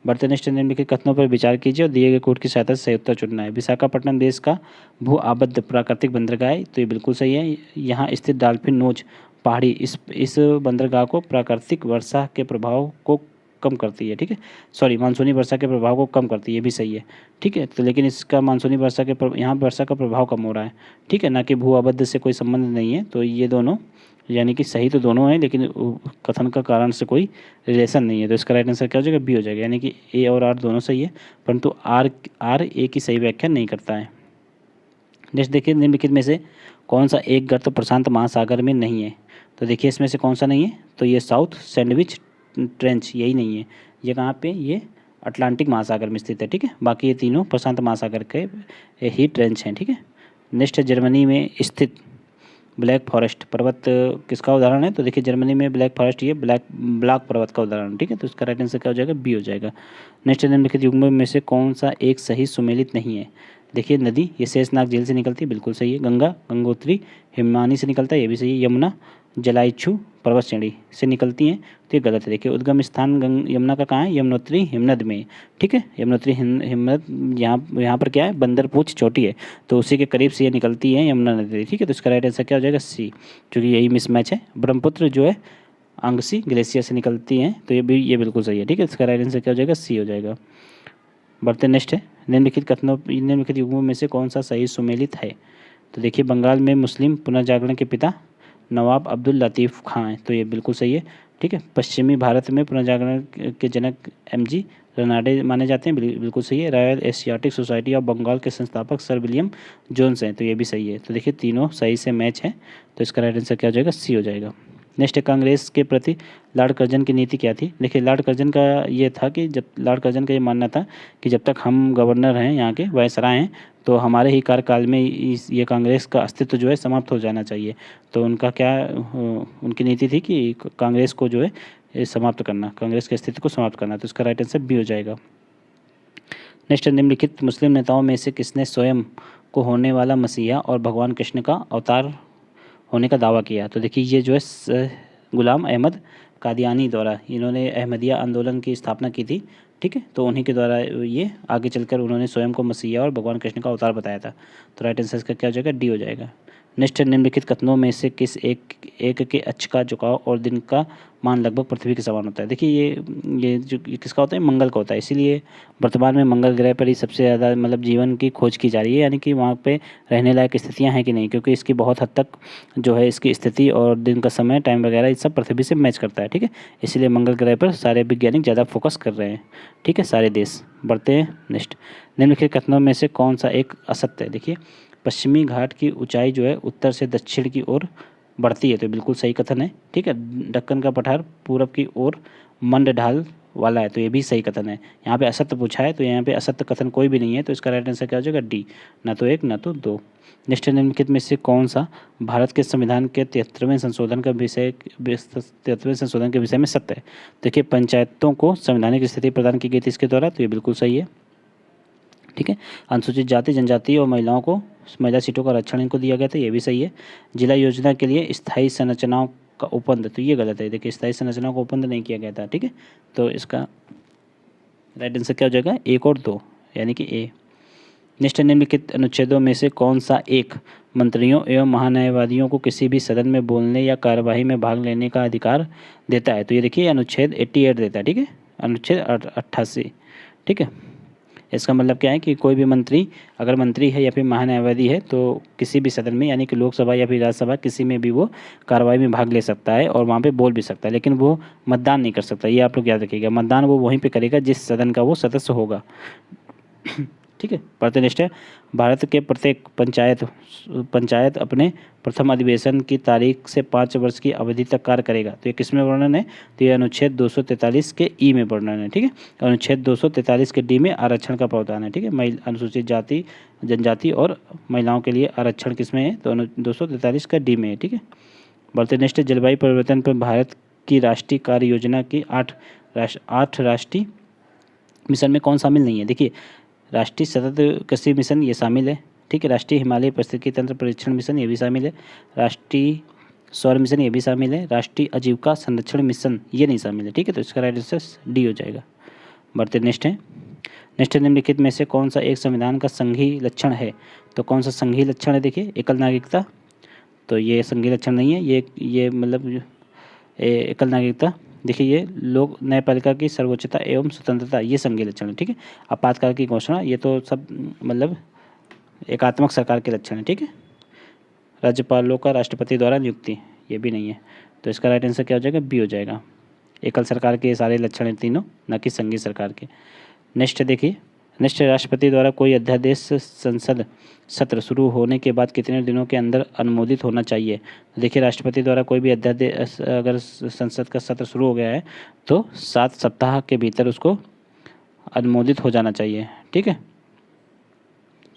बढ़ते नेक्स्ट, निम्नलिखित कथनों पर विचार कीजिए और दिए गए कोड की सहायता से सही उत्तर चुनना है। विशाखापट्टनम देश का भू आबद्ध प्राकृतिक बंदरगाह है, तो ये बिल्कुल सही है। यहाँ स्थित डॉल्फिन नोच पहाड़ी इस बंदरगाह को प्राकृतिक वर्षा के प्रभाव को कम करती है, ठीक है, सॉरी मानसूनी वर्षा के प्रभाव को कम करती है, ये भी सही है, ठीक है। तो लेकिन इसका मानसूनी वर्षा के यहाँ वर्षा का प्रभाव कम हो रहा है, ठीक है, ना कि भू आबद्ध से कोई संबंध नहीं है। तो ये दोनों यानी कि सही तो दोनों हैं, लेकिन कथन का कारण से कोई रिलेशन नहीं है, तो इसका राइट आंसर क्या हो जाएगा, बी हो जाएगा। यानी कि ए और आर दोनों सही है, परंतु आर ए की सही व्याख्या नहीं करता है। नेक्स्ट देखिए, निम्नलिखित में से कौन सा एक गर्त प्रशांत महासागर में नहीं है। तो देखिए इसमें से कौन सा नहीं है, तो ये साउथ सैंडविच ट्रेंच यही नहीं है, ये कहाँ पे, ये अटलांटिक महासागर में स्थित है, ठीक है। बाकी ये तीनों प्रशांत महासागर के ही ट्रेंच हैं, ठीक है। नेक्स्ट है जर्मनी में स्थित ब्लैक फॉरेस्ट पर्वत किसका उदाहरण है, तो देखिए जर्मनी में ब्लैक फॉरेस्ट ये ब्लैक पर्वत का उदाहरण, ठीक है। तो इसका राइट आंसर क्या हो जाएगा, बी हो जाएगा। नेक्स्ट निम्नलिखित युग्मों में से कौन सा एक सही सुमेलित नहीं है, देखिए नदी, ये शेषनाग झील से निकलती है, बिल्कुल सही है। गंगा, गंगोत्री, हिमवानी से निकलता है, ये भी सही है। यमुना, जलाइच्छू पर्वत श्रेणी से निकलती हैं, तो ये गलत है। देखिए उद्गम स्थान यमुना का कहाँ है, यमुनोत्री हिमनद में, ठीक है। यमुनोत्री हिमनद यहाँ पर क्या है, बंदरपूछ चोटी है, तो उसी के करीब से ये निकलती है यमुना नदी, ठीक है। तो इसका राइट आंसर क्या हो जाएगा, सी, क्योंकि यही मिसमैच है। ब्रह्मपुत्र जो है अंगसी ग्लेशियर से निकलती हैं, तो ये बिल्कुल सही है, ठीक है। इसका राइट आंसर क्या हो जाएगा, सी हो जाएगा। बढ़ते नेक्स्ट है, निम्नलिखित युग्मों में से कौन सा सही सुमेलित है, तो देखिए बंगाल में मुस्लिम पुनर्जागरण के पिता नवाब अब्दुल लतीफ़ खां हैं, तो ये बिल्कुल सही है, ठीक है। पश्चिमी भारत में पुनर्जागरण के जनक एमजी रनाडे माने जाते हैं, बिल्कुल सही है। Royal Asiatic Society of Bengal के संस्थापक सर विलियम जोन्स हैं, तो ये भी सही है। तो देखिए तीनों सही से मैच है, तो इसका राइट आंसर क्या हो जाएगा, सी हो जाएगा। नेक्स्ट है, कांग्रेस के प्रति लॉर्ड कर्जन की नीति क्या थी, देखिए लॉर्ड कर्जन का ये था कि जब लॉर्ड कर्जन का ये मानना था कि जब तक हम गवर्नर हैं यहाँ के, वायसराय हैं, तो हमारे ही कार्यकाल में ये कांग्रेस का अस्तित्व जो है समाप्त हो जाना चाहिए। तो उनका क्या उनकी नीति थी कि कांग्रेस को जो है ये समाप्त करना, कांग्रेस के अस्तित्व को समाप्त करना, तो इसका राइट आंसर बी हो जाएगा। नेक्स्ट, निम्नलिखित मुस्लिम नेताओं में से किसने स्वयं को होने वाला मसीहा और भगवान कृष्ण का अवतार होने का दावा किया, तो देखिए ये जो है गुलाम अहमद कादियानी द्वारा, इन्होंने अहमदिया आंदोलन की स्थापना की थी, ठीक है। तो उन्हीं के द्वारा ये आगे चलकर उन्होंने स्वयं को मसीहा और भगवान कृष्ण का अवतार बताया था, तो राइट आंसर का क्या हो जाएगा, डी हो जाएगा। नेक्स्ट, निम्नलिखित कथनों में से किस एक के अक्ष का झुकाव और दिन का मान लगभग पृथ्वी के समान होता है, देखिए ये जो किसका होता है, मंगल का होता है, इसीलिए वर्तमान में मंगल ग्रह पर ही सबसे ज़्यादा मतलब जीवन की खोज की जा रही है, यानी कि वहाँ पे रहने लायक स्थितियाँ हैं कि नहीं, क्योंकि इसकी बहुत हद तक जो है इसकी स्थिति और दिन का समय, टाइम वगैरह ये सब पृथ्वी से मैच करता है, ठीक है। इसीलिए मंगल ग्रह पर सारे वैज्ञानिक ज़्यादा फोकस कर रहे हैं, ठीक है, सारे देश। बढ़ते हैं नेक्स्ट, निम्नलिखित कथनों में से कौन सा एक असत्य है, देखिए पश्चिमी घाट की ऊंचाई जो है उत्तर से दक्षिण की ओर बढ़ती है, तो बिल्कुल सही कथन है, ठीक है। दक्कन का पठार पूरब की ओर मंड ढाल वाला है, तो ये भी सही कथन है। यहाँ पे असत्य पूछा है, तो यहाँ पे असत्य कथन कोई भी नहीं है, तो इसका राइट आंसर क्या हो जाएगा, डी, ना तो एक ना तो दो। नेक्स्ट, निम्नलिखित में से कौन सा भारत के संविधान के 73वें संशोधन के विषय में सत्य है, देखिए पंचायतों को संवैधानिक स्थिति प्रदान की गई थी इसके द्वारा, तो ये बिल्कुल सही है, ठीक है। अनुसूचित जाति जनजाति और महिलाओं को महिला सीटों का आरक्षण इनको दिया गया था, ये भी सही है। जिला योजना के लिए स्थायी संरचनाओं का ओपंद, तो ये गलत है, देखिए स्थायी संरचनाओं का ओपंद नहीं किया गया था, ठीक है। तो इसका राइट आंसर क्या हो जाएगा, एक और दो, यानी कि ए। नेक्स्ट, निम्नलिखित अनुच्छेदों में से कौन सा एक मंत्रियों एवं महान्यायवादियों को किसी भी सदन में बोलने या कार्यवाही में भाग लेने का अधिकार देता है, तो ये देखिए अनुच्छेद 88 देता है, ठीक है, अनुच्छेद 88, ठीक है। इसका मतलब क्या है कि कोई भी मंत्री अगर मंत्री है या फिर महान्यायवादी है, तो किसी भी सदन में, यानी कि लोकसभा या फिर राज्यसभा, किसी में भी वो कार्रवाई में भाग ले सकता है और वहाँ पे बोल भी सकता है, लेकिन वो मतदान नहीं कर सकता, ये आप लोग याद रखिएगा। मतदान वो वहीं पे करेगा जिस सदन का वो सदस्य होगा, ठीक है। पढ़ते नेक्स्ट है, भारत के प्रत्येक पंचायत अपने प्रथम अधिवेशन की तारीख से 5 वर्ष की अवधि तक कार्य करेगा, तो ये किस में वर्णन है, तो ये अनुच्छेद 243 के ई में वर्णन है, ठीक है। अनुच्छेद 243 के डी में आरक्षण का प्रावधान है, ठीक है। अनुसूचित जाति जनजाति और महिलाओं के लिए आरक्षण किस में है, तो 243 का डी में है, ठीक है। बढ़ते नेक्स्ट, जलवायु परिवर्तन पर भारत की राष्ट्रीय कार्य योजना की 8 राष्ट्रीय मिशन में कौन शामिल नहीं है, देखिए राष्ट्रीय सतत कृषि मिशन ये शामिल है, ठीक है। राष्ट्रीय हिमालय पारिस्थितिकी तंत्र परीक्षण मिशन ये भी शामिल है, राष्ट्रीय सौर मिशन ये भी शामिल है, राष्ट्रीय आजीविका संरक्षण मिशन ये नहीं शामिल है, ठीक है। तो इसका राइट आंसर डी हो जाएगा। बढ़ते नेक्स्ट है, निम्नलिखित में से कौन सा एक संविधान का संघीय लक्षण है, तो कौन सा संघीय लक्षण है, देखिए एकल नागरिकता, तो ये संघीय लक्षण नहीं है, ये मतलब एकल नागरिकता, देखिए ये लोक न्यायपालिका की सर्वोच्चता एवं स्वतंत्रता ये संघीय लक्षण है, ठीक है। आपातकाल की घोषणा ये तो सब मतलब एकात्मक सरकार के लक्षण है, ठीक है। राज्यपालों का राष्ट्रपति द्वारा नियुक्ति ये भी नहीं है, तो इसका राइट आंसर क्या हो जाएगा, बी हो जाएगा। एकल सरकार के सारे लक्षण हैं तीनों, न कि संघीय सरकार के। नेक्स्ट देखिए, नेक्स्ट है, राष्ट्रपति द्वारा कोई अध्यादेश संसद सत्र शुरू होने के बाद कितने दिनों के अंदर अनुमोदित होना चाहिए। तो देखिए, राष्ट्रपति द्वारा कोई भी अध्यादेश अगर संसद का सत्र शुरू हो गया है तो 7 सप्ताह के भीतर उसको अनुमोदित हो जाना चाहिए। ठीक है,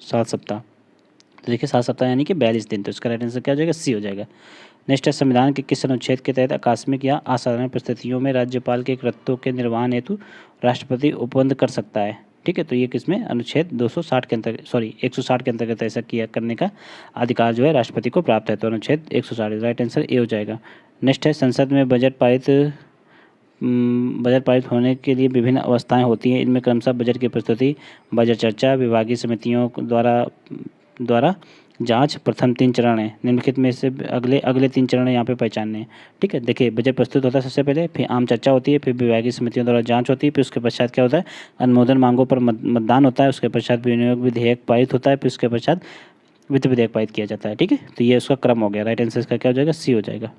7 सप्ताह। तो देखिए 7 सप्ताह यानी कि 42 दिन। तो इसका राइट आंसर क्या हो जाएगा, सी हो जाएगा। नेक्स्ट है, संविधान के किस अनुच्छेद के तहत आकस्मिक या असाधारण परिस्थितियों में राज्यपाल के कर्तव्यों के निर्वहन हेतु राष्ट्रपति उपबंध कर सकता है। ठीक है, तो ये किसमें, अनुच्छेद 260 के अंतर्गत, 160 के अंतर्गत ऐसा किया करने का अधिकार जो है राष्ट्रपति को प्राप्त है। तो अनुच्छेद 160, राइट आंसर ए हो जाएगा। नेक्स्ट है, संसद में बजट पारित होने के लिए विभिन्न अवस्थाएं होती हैं। इनमें क्रमशः बजट की प्रस्तुति, बजट चर्चा, विभागीय समितियों द्वारा जांच प्रथम 3 चरण है। निम्नलिखित में से अगले 3 चरण यहाँ पे पहचानने हैं। ठीक है, देखिए बजट प्रस्तुत होता है सबसे पहले, फिर आम चर्चा होती है, फिर विभागीय समितियों द्वारा जांच होती है, फिर उसके पश्चात क्या होता है, अनुमोदन मांगों पर मतदान होता है, उसके पश्चात विनियोग विधेयक पारित होता है, फिर उसके पश्चात वित्त विधेयक पारित किया जाता है। ठीक है, तो ये उसका क्रम हो गया। राइट आंसर इसका क्या हो जाएगा, सी हो जाएगा।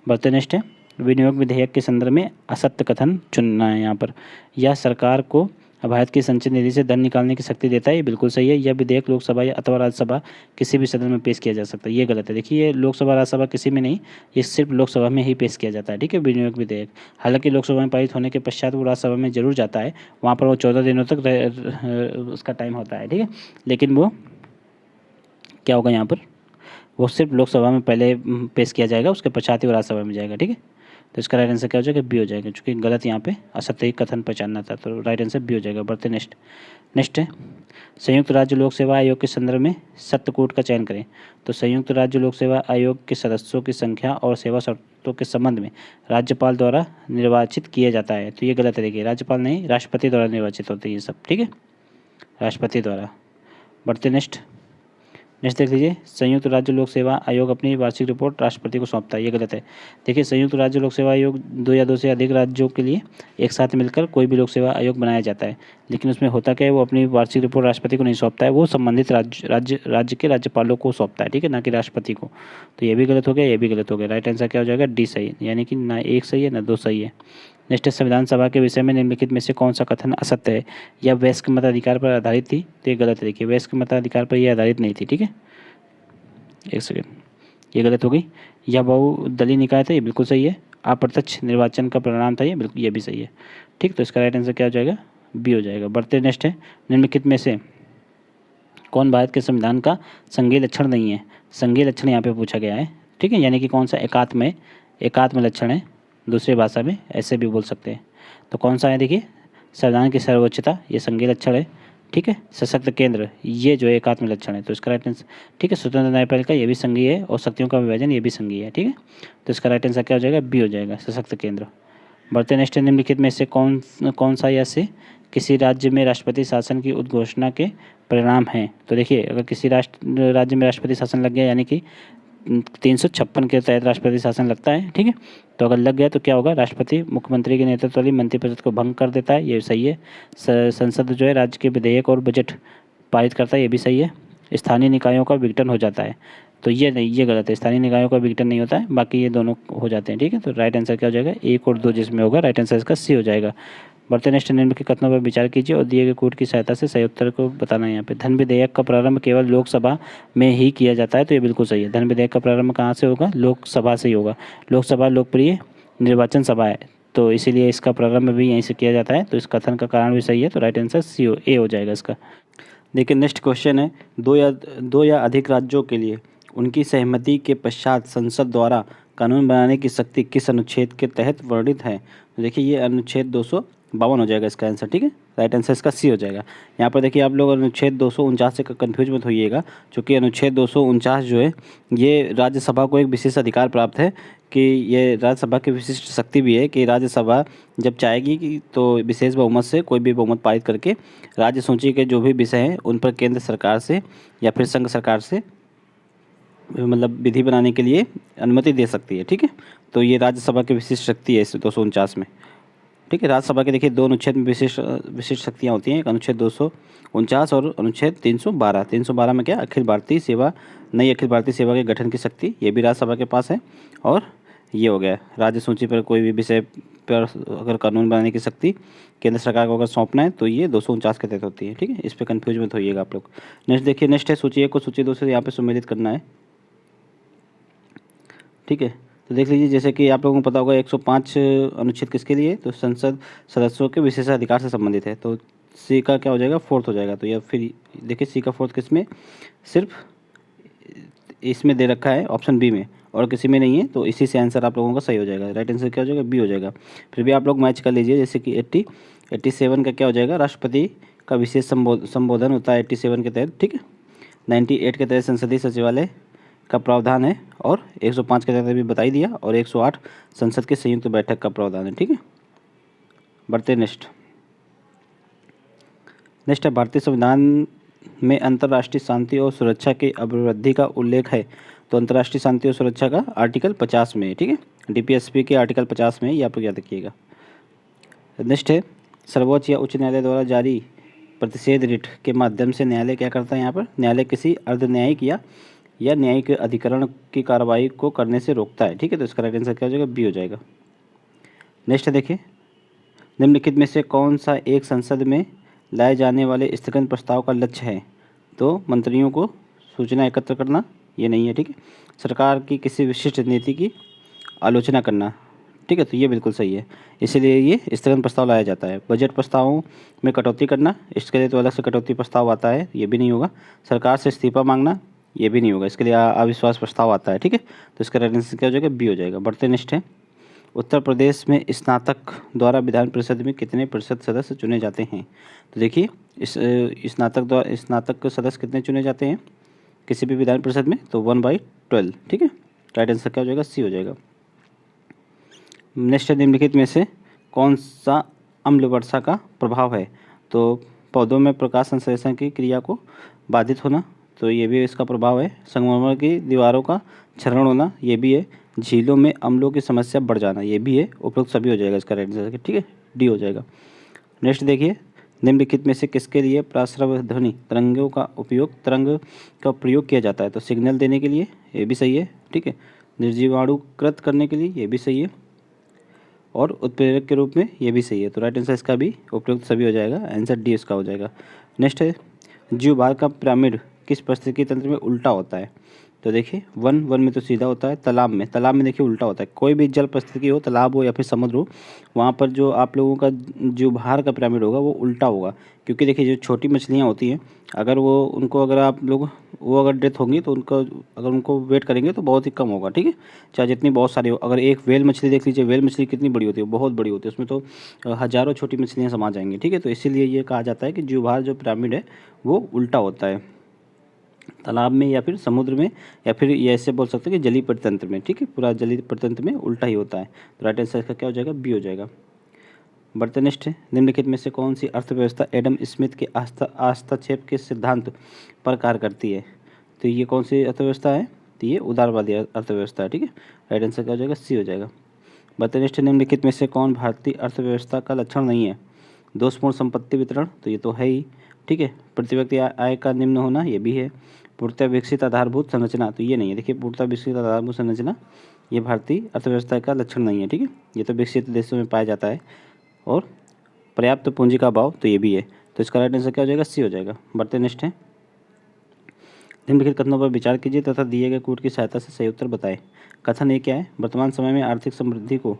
बढ़ते नेक्स्ट है, विनियोग विधेयक के संदर्भ में असत्य कथन चुनना है। यहाँ पर, यह सरकार को भारत की संचित निधि से धन निकालने की शक्ति देता है, ये बिल्कुल सही है। यह विधेयक लोकसभा या अथवा राज्यसभा किसी भी सदन में पेश किया जा सकता है, ये गलत है। देखिए, ये लोकसभा राज्यसभा किसी में नहीं, ये सिर्फ लोकसभा में ही पेश किया जाता है। ठीक है, विनियोग विधेयक, हालांकि लोकसभा में पारित होने के पश्चात वो राज्यसभा में जरूर जाता है, वहाँ पर वो 14 दिनों तक उसका टाइम होता है। ठीक है, लेकिन वो क्या होगा, यहाँ पर वो सिर्फ लोकसभा में पहले पेश किया जाएगा, उसके पश्चात ही वो राज्यसभा में जाएगा। ठीक है, तो इसका राइट आंसर क्या हो जाएगा, बी हो जाएगा, क्योंकि गलत यहाँ पे असत्य कथन पहचानना था, तो राइट आंसर बी हो जाएगा। बढ़ते नेक्स्ट है, संयुक्त राज्य लोक सेवा आयोग के संदर्भ में सत्यकूट का चयन करें। तो संयुक्त राज्य लोक सेवा आयोग के सदस्यों की संख्या और सेवा शर्तों के संबंध में राज्यपाल द्वारा निर्वाचित किया जाता है, तो ये गलत है। देखिए, राज्यपाल नहीं, राष्ट्रपति द्वारा निर्वाचित होते हैं ये सब। ठीक है, राष्ट्रपति द्वारा। बढ़ते नेक्स्ट देख लीजिए, संयुक्त राज्य लोक सेवा आयोग अपनी वार्षिक रिपोर्ट राष्ट्रपति को सौंपता है, ये गलत है। देखिए, संयुक्त राज्य लोक सेवा आयोग 2 या 2 से अधिक राज्यों के लिए एक साथ मिलकर कोई भी लोक सेवा आयोग बनाया जाता है, लेकिन उसमें होता क्या है, वो अपनी वार्षिक रिपोर्ट राष्ट्रपति को नहीं सौंपता है, वो संबंधित राज्य के राज्यपालों को सौंपता है। ठीक है, ना कि राष्ट्रपति को। तो ये भी गलत हो गया, ये भी गलत हो गया। राइट आंसर क्या हो जाएगा, डी सही, यानी कि ना 1 सही है ना 2 सही है। नेक्स्ट है, संविधान सभा के विषय में निम्नलिखित में से कौन सा कथन असत्य है। यह वयस्क मताधिकार पर आधारित थी, तो ये गलत है। देखिए, वयस्क मताधिकार पर यह आधारित नहीं थी। ठीक है, 1 सेकेंड, ये गलत हो गई। यह बहुदलीय निकाय था, ये बिल्कुल सही है। अप्रत्यक्ष निर्वाचन का परिणाम था, ये बिल्कुल, ये भी सही है। ठीक, तो इसका राइट आंसर क्या हो जाएगा, बी हो जाएगा। बढ़ते नेक्स्ट है, निम्नलिखित में से कौन भारत के संविधान का संघीय लक्षण नहीं है। संघीय लक्षण यहाँ पे पूछा गया है। ठीक है, यानी कि कौन सा एकात्म लक्षण है, दूसरी भाषा में ऐसे भी बोल सकते हैं। तो कौन सा है, देखिए, संविधान की सर्वोच्चता, ये संघीय लक्षण है। ठीक है, सशक्त केंद्र, ये जो एकात्म लक्षण है, तो इसका राइट आंसर। ठीक है, स्वतंत्र न्यायपालिका, ये भी संघीय है, और शक्तियों का विभाजन, ये भी संघीय है। ठीक है, तो इसका राइट आंसर क्या हो जाएगा, बी हो जाएगा, सशक्त केंद्र। बढ़ते नेक्स्ट, निम्नलिखित में से कौन सा या से किसी राज्य में राष्ट्रपति शासन की उद्घोषणा के परिणाम हैं। तो देखिए, अगर किसी राज्य में राष्ट्रपति शासन लग गया, यानी कि 356 के तहत राष्ट्रपति शासन लगता है। ठीक है, तो अगर लग गया तो क्या होगा, राष्ट्रपति मुख्यमंत्री के नेतृत्व वाली मंत्रिपरिषद को भंग कर देता है, ये सही है। संसद जो है राज्य के विधेयक और बजट पारित करता है, ये भी सही है। स्थानीय निकायों का विघटन हो जाता है, तो ये नहीं, ये गलत है। स्थानीय निकायों का विघटन नहीं होता है, बाकी ये दोनों हो जाते हैं। ठीक है, तो राइट आंसर क्या हो जाएगा, 1 और 2 जिसमें होगा, राइट आंसर इसका सी हो जाएगा। बढ़ते नेक्स्ट, निम्न के कथनों पर विचार कीजिए और दिए गए कोड की सहायता से सही उत्तर को बताना है। यहाँ पे, धन विधेयक का प्रारंभ केवल लोकसभा में ही किया जाता है, तो ये बिल्कुल सही है। धन विधेयक का प्रारंभ कहाँ से होगा, लोकसभा से ही होगा। लोकसभा लोकप्रिय निर्वाचन सभा है, तो इसीलिए इसका प्रारंभ भी यहीं से किया जाता है, तो इस कथन का कारण भी सही है, तो राइट आंसर सी ए हो जाएगा इसका। देखिए, नेक्स्ट क्वेश्चन है, दो या अधिक राज्यों के लिए उनकी सहमति के पश्चात संसद द्वारा कानून बनाने की शक्ति किस अनुच्छेद के तहत वर्णित है। तो देखिए, ये अनुच्छेद 252 हो जाएगा इसका आंसर। ठीक है, राइट आंसर इसका सी हो जाएगा। यहाँ पर देखिए, आप लोग अनुच्छेद 249 से कन्फ्यूज मत होइएगा, क्योंकि अनुच्छेद 249 जो है, ये राज्यसभा को एक विशेष अधिकार प्राप्त है कि ये राज्यसभा की विशिष्ट शक्ति भी है कि राज्यसभा जब चाहेगी कि तो विशेष बहुमत से कोई भी बहुमत पारित करके राज्य सूची के जो भी विषय हैं उन पर केंद्र सरकार से या फिर संघ सरकार से मतलब विधि बनाने के लिए अनुमति दे सकती है। ठीक है, तो ये राज्यसभा की विशिष्ट शक्ति है इस 249 में। ठीक है, राज्यसभा के देखिए 2 अनुच्छेद में विशिष्ट शक्तियाँ होती हैं, एक अनुच्छेद 249 और अनुच्छेद 312। 312 में क्या, नई अखिल भारतीय सेवा के गठन की शक्ति, ये भी राज्यसभा के पास है। और ये हो गया। राज्य सूची पर कोई भी विषय पर अगर कानून बनाने की शक्ति केंद्र सरकार को अगर सौंपना है तो ये 249 के तहत होती है, ठीक है। इस पर कन्फ्यूज मत होइएगा आप लोग। नेक्स्ट देखिए, नेक्स्ट है सूची 1 को सूची 2 से यहाँ पे सम्मिलित करना है, ठीक है। तो देख लीजिए, जैसे कि आप लोगों को पता होगा 105 अनुच्छेद किसके लिए, तो संसद सदस्यों के विशेषाधिकार से संबंधित है। तो सी का क्या हो जाएगा, फोर्थ हो जाएगा। तो या फिर देखिए सी का फोर्थ किस में, सिर्फ इसमें दे रखा है ऑप्शन बी में, और किसी में नहीं है, तो इसी से आंसर आप लोगों का सही हो जाएगा। राइट आंसर क्या हो जाएगा, बी हो जाएगा। फिर भी आप लोग मैच कर लीजिए, जैसे कि 87 का क्या हो जाएगा, राष्ट्रपति का विशेष संबोधन होता है 87 के तहत, ठीक है। 98 के तहत संसदीय सचिवालय का प्रावधान है, और 105 के तहत अभी बता ही दिया, और 108 संसद की संयुक्त बैठक का प्रावधान है, ठीक है। बढ़ते नेक्स्ट है, भारतीय संविधान में अंतर्राष्ट्रीय शांति और सुरक्षा की अभिवृद्धि का उल्लेख है। तो अंतर्राष्ट्रीय शांति और सुरक्षा का आर्टिकल 50 में है, ठीक है। डीपीएसपी के आर्टिकल 50 में, ये आप लोग याद रखिएगा। नेक्स्ट है, सर्वोच्च या उच्च न्यायालय द्वारा जारी प्रतिषेध रिट के माध्यम से न्यायालय क्या करता है, यहाँ पर न्यायालय किसी अर्ध न्यायिक या न्यायिक अधिकरण की कार्रवाई को करने से रोकता है, ठीक है। तो इसका राइट आंसर क्या हो जाएगा, बी हो जाएगा। नेक्स्ट देखिए, निम्नलिखित में से कौन सा एक संसद में लाए जाने वाले स्थगन प्रस्ताव का लक्ष्य है। तो मंत्रियों को सूचना एकत्र करना, ये नहीं है, ठीक है। सरकार की किसी विशिष्ट नीति की आलोचना करना, ठीक है, तो ये बिल्कुल सही है, इसीलिए ये स्थगन प्रस्ताव लाया जाता है। बजट प्रस्तावों में कटौती करना, इसके लिए तो अलग से कटौती प्रस्ताव आता है, ये भी नहीं होगा। सरकार से इस्तीफा मांगना, ये भी नहीं होगा, इसके लिए अविश्वास प्रस्ताव आता है, ठीक है। तो इसका राइट आंसर क्या हो जाएगा, बी हो जाएगा। बढ़ते नेक्स्ट है, उत्तर प्रदेश में स्नातक द्वारा विधान परिषद में कितने प्रतिशत सदस्य चुने जाते हैं। तो देखिए, इस स्नातक सदस्य कितने चुने जाते हैं किसी भी विधान परिषद में, तो 1/12, ठीक है। राइट आंसर क्या हो जाएगा, सी हो जाएगा। नेक्स्ट, निम्नलिखित में से कौन सा अम्ल वर्षा का प्रभाव है। तो पौधों में प्रकाश संश्लेषण की क्रिया को बाधित होना, तो ये भी इसका प्रभाव है। संगमरमर की दीवारों का क्षरण होना, ये भी है। झीलों में अम्लों की समस्या बढ़ जाना, ये भी है। उपरोक्त सभी हो जाएगा इसका राइट आंसर, ठीक है, डी हो जाएगा। नेक्स्ट देखिए, निम्नलिखित में से किसके लिए प्राश्रव ध्वनि तरंग का प्रयोग किया जाता है। तो सिग्नल देने के लिए, ये भी सही है, ठीक है। निर्जीवाणुकृत करने के लिए, ये भी सही है, और उत्प्रेरक के रूप में, ये भी सही है। तो राइट आंसर इसका भी उपयुक्त सभी हो जाएगा, आंसर डी इसका हो जाएगा। नेक्स्ट है, जीवभार का पिरामिड किस पारिस्थितिकी तंत्र में उल्टा होता है। तो देखिए, वन में तो सीधा होता है, तालाब में देखिए उल्टा होता है। कोई भी जल परिस्थिति हो, तालाब हो या फिर समुद्र हो, वहाँ पर जो आप लोगों का जीवभार का पिरामिड होगा वो उल्टा होगा। क्योंकि देखिए, जो छोटी मछलियाँ होती हैं, अगर आप लोग अगर डेथ होंगी तो उनको वेट करेंगे तो बहुत ही कम होगा, ठीक है। चाहे जितनी बहुत सारी हो, अगर एक व्हेल मछली देख लीजिए, व्हेल मछली कितनी बड़ी होती है, बहुत बड़ी होती है, उसमें तो हज़ारों छोटी मछलियाँ समा जाएंगी, ठीक है। तो इसीलिए ये कहा जाता है कि जीवभार जो पिरामिड है वो उल्टा होता है, तालाब में या फिर समुद्र में, या फिर ये ऐसे बोल सकते हैं कि जलीय परितंत्र में, ठीक है। पूरा जलीय परितंत्र में उल्टा ही होता है। तो राइट आंसर इसका क्या हो जाएगा, बी हो जाएगा। बढ़ते नेक्स्ट है, निम्नलिखित में से कौन सी अर्थव्यवस्था एडम स्मिथ के हस्तक्षेप के सिद्धांत पर कार्य करती है। तो ये कौन सी अर्थव्यवस्था है, तो ये उदारवादी अर्थव्यवस्था है, ठीक है। राइट आंसर क्या हो जाएगा, सी हो जाएगा। बढ़ते नेक्स्ट, निम्नलिखित में से कौन भारतीय अर्थव्यवस्था का लक्षण नहीं है। दोषपूर्ण संपत्ति वितरण, तो ये तो है ही, ठीक है। प्रति व्यक्ति आय का निम्न होना, ये भी है। पूर्णतः विकसित आधारभूत संरचना, तो ये नहीं है। देखिए, पूर्णतः विकसित आधारभूत संरचना ये भारतीय अर्थव्यवस्था का लक्षण नहीं है, ठीक है। ये तो विकसित देशों में पाया जाता है। और पर्याप्त पूंजी का अभाव, तो ये भी है। तो इसका राइट आंसर क्या हो जाएगा, सी हो जाएगा। बढ़ते नेक्स्ट है, निम्नलिखित कथनों पर विचार कीजिए तथा दिए गए कूट की सहायता से सही उत्तर बताएं। कथन ये क्या है, वर्तमान समय में आर्थिक समृद्धि को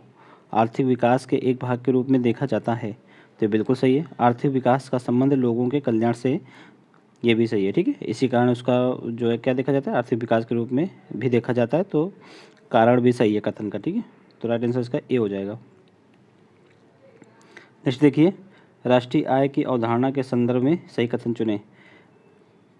आर्थिक विकास के एक भाग के रूप में देखा जाता है। तो बिल्कुल सही है। आर्थिक विकास का संबंध लोगों के कल्याण से, ये भी सही है, ठीक है। इसी कारण उसका जो है क्या देखा जाता है, आर्थिक विकास के रूप में भी देखा जाता है। तो कारण भी सही है कथन का, ठीक है। तो राइट आंसर इसका ए हो जाएगा। नेक्स्ट देखिए, राष्ट्रीय आय की अवधारणा के संदर्भ में सही कथन चुनें।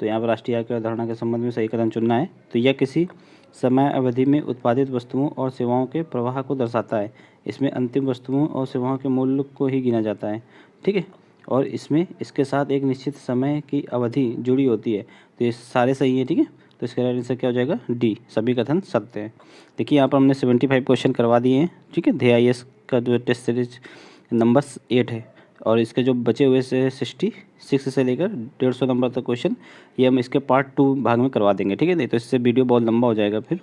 तो यहाँ पर राष्ट्रीय आय की अवधारणा के संबंध में सही कथन चुनना है। तो यह किसी समय अवधि में उत्पादित वस्तुओं और सेवाओं के प्रवाह को दर्शाता है। इसमें अंतिम वस्तुओं और सेवाओं के मूल्य को ही गिना जाता है, ठीक है। और इसमें इसके साथ एक निश्चित समय की अवधि जुड़ी होती है। तो ये सारे सही है, ठीक है। तो इसका राइट आंसर क्या हो जाएगा, डी, सभी कथन सत्य हैं। देखिए, यहाँ पर हमने 75 क्वेश्चन करवा दिए हैं, ठीक है। ध्येय IAS का जो टेस्ट सीरीज नंबर 8 है, और इसके जो बचे हुए से 66 से लेकर 150 नंबर तक क्वेश्चन, ये हम इसके पार्ट 2 भाग में करवा देंगे, ठीक है। नहीं तो इससे वीडियो बहुत लंबा हो जाएगा फिर।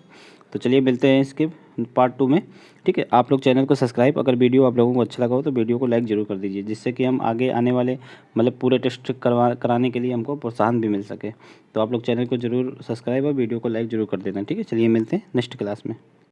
तो चलिए मिलते हैं इसके पार्ट 2 में, ठीक है। आप लोग चैनल को सब्सक्राइब, अगर वीडियो आप लोगों को अच्छा लगा हो तो वीडियो को लाइक ज़रूर कर दीजिए, जिससे कि हम आगे आने वाले मतलब पूरे टेस्ट कराने के लिए हमको प्रोत्साहन भी मिल सके। तो आप लोग चैनल को ज़रूर सब्सक्राइब और वीडियो को लाइक ज़रूर कर देना, ठीक है। चलिए मिलते हैं नेक्स्ट क्लास में।